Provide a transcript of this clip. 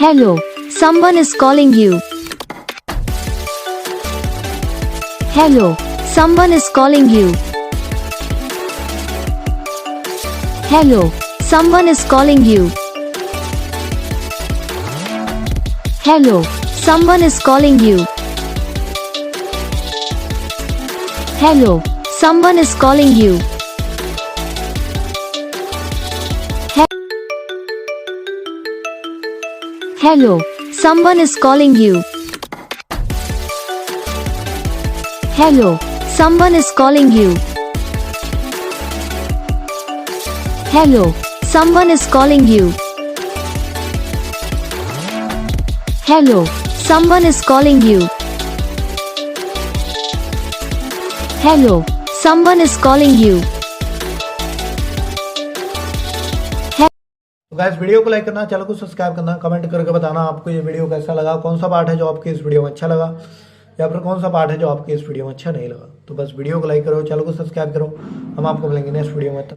Hello, someone is calling you. Hello, someone is calling you. Hello, someone is calling you. Hello, someone is calling you. Hello, someone is calling you. Hello, someone is calling you. Hello, someone is calling you. Hello, someone is calling you. Hello, someone is calling you. Hello, someone is calling you. तो guys video को like करना, channel को subscribe करना, comment करके बताना आपको ये video कैसा लगा, कौन सा पार्ट है जो आपके इस वीडियो में अच्छा लगा या फिर कौन सा पार्ट है जो आपके इस वीडियो में अच्छा नहीं लगा। तो बस वीडियो को लाइक करो, चैनल को सब्सक्राइब करो। हम आपको मिलेंगे नेक्स्ट वीडियो में।